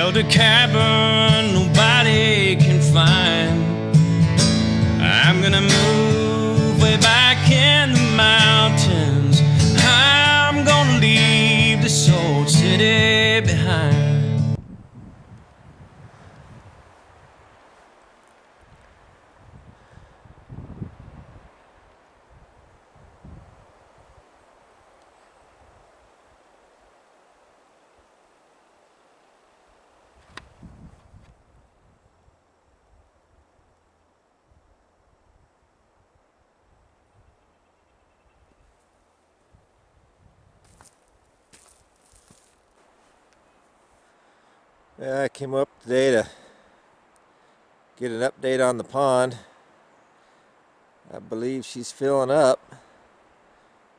build a cabin nobody can find. I'm gonna move way back in the mountains. I'm gonna leave this old city behind. I came up today to get an update on the pond. I believe she's filling up.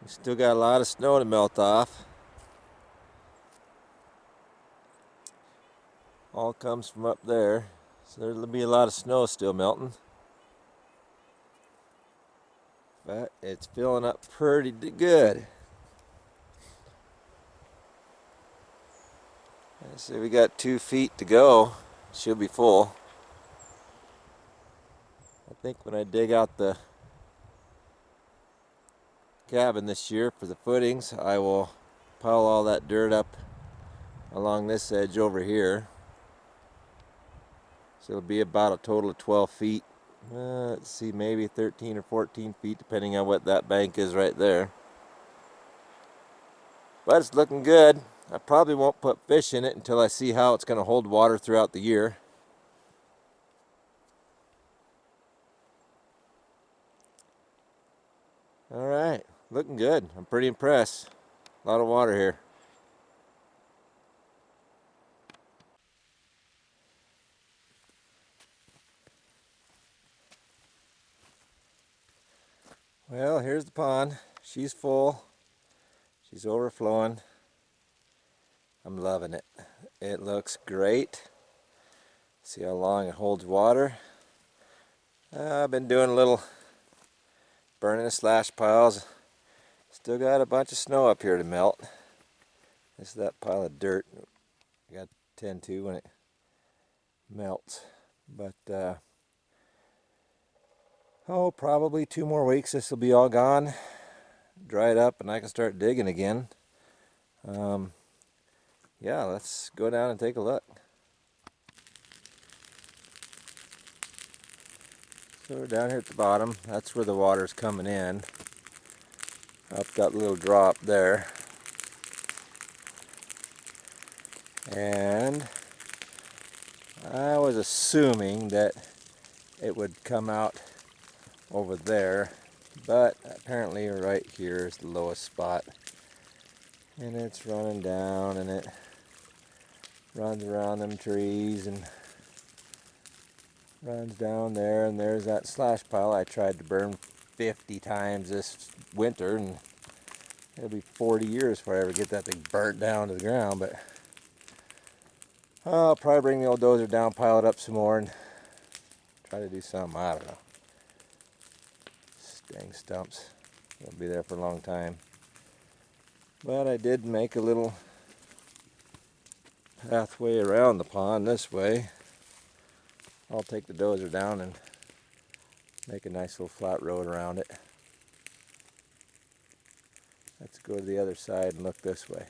We still got a lot of snow to melt off. All comes from up there, so there'll be a lot of snow still melting. But it's filling up pretty good. So we got 2 feet to go. She'll be full. I think when I dig out the cabin this year for the footings, I will pile all that dirt up along this edge over here. So it'll be about a total of 12 feet. Let's see, maybe 13 or 14 feet, depending on what that bank is right there. But it's looking good. I probably won't put fish in it until I see how it's going to hold water throughout the year. Alright, looking good. I'm pretty impressed. A lot of water here. Well, here's the pond. She's full. She's overflowing. I'm loving it. It looks great. See how long it holds water. I've been doing a little burning the slash piles. Still got a bunch of snow up here to melt. This is that pile of dirt. I got to tend to when it melts. But probably 2 more weeks this will be all gone, dried up, and I can start digging again. Yeah, let's go down and take a look. So we're down here at the bottom. That's where the water's coming in. I've got a little drop there. And I was assuming that it would come out over there, but apparently right here is the lowest spot. And it's running down, and it runs around them trees and runs down there, and there's that slash pile I tried to burn 50 times this winter, and it'll be 40 years before I ever get that thing burnt down to the ground. But I'll probably bring the old dozer down, pile it up some more, and try to do something. I don't know. Dang stumps. They'll be there for a long time. But I did make a little pathway around the pond this way. I'll take the dozer down and make a nice little flat road around it. Let's go to the other side and look this way.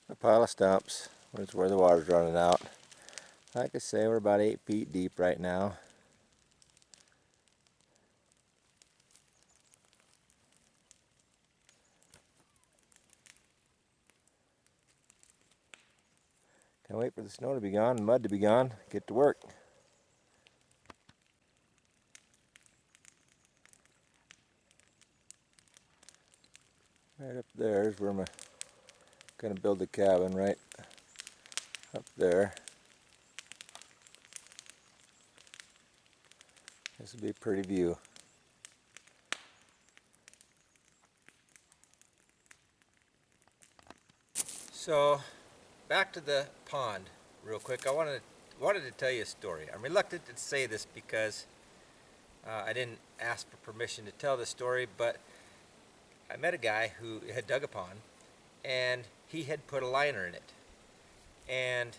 A pile of stumps, which is where the water's running out. Like I say, we're about 8 feet deep right now. Can't wait for the snow to be gone, the mud to be gone, get to work. Right up there is where I'm going to build the cabin, right up there. This will be a pretty view. So, back to the pond real quick. I wanted to tell you a story. I'm reluctant to say this because I didn't ask for permission to tell this story, but I met a guy who had dug a pond, and he had put a liner in it. And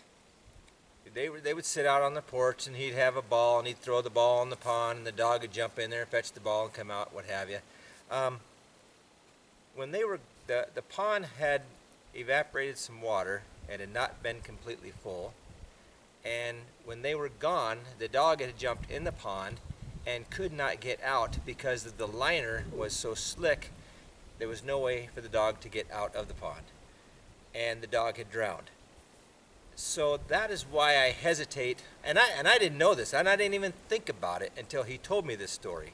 they would sit out on the porch, and he'd have a ball, and he'd throw the ball in the pond, and the dog would jump in there and fetch the ball and come out, what have you. When they were, the pond had evaporated some water and had not been completely full. And when they were gone, the dog had jumped in the pond and could not get out because the liner was so slick, there was no way for the dog to get out of the pond. And the dog had drowned. So that is why I hesitate, and I didn't know this, and I didn't even think about it until he told me this story.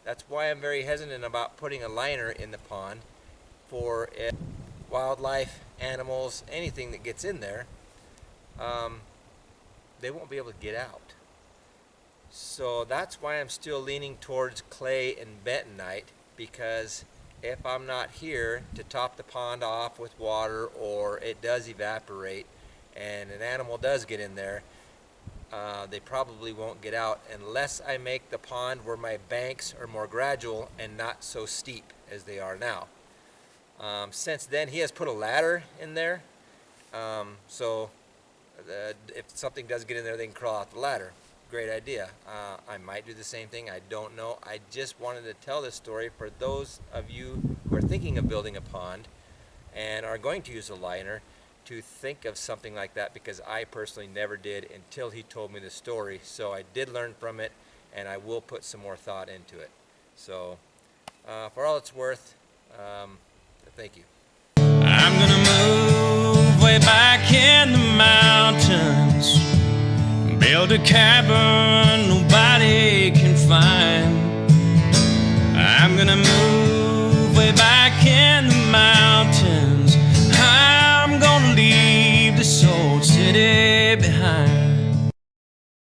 That's why I'm very hesitant about putting a liner in the pond for wildlife, animals, anything that gets in there. They won't be able to get out. So that's why I'm still leaning towards clay and bentonite, because if I'm not here to top the pond off with water, or it does evaporate and an animal does get in there, they probably won't get out unless I make the pond where my banks are more gradual and not so steep as they are now. Since then, he has put a ladder in there, so if something does get in there, they can crawl out the ladder. Great idea. I might do the same thing. I don't know. I just wanted to tell this story for those of you who are thinking of building a pond and are going to use a liner, to think of something like that, because I personally never did until he told me the story. So I did learn from it, and I will put some more thought into it. So for all it's worth, thank you. I'm gonna move way back in the mountains, build a cabin nobody can find.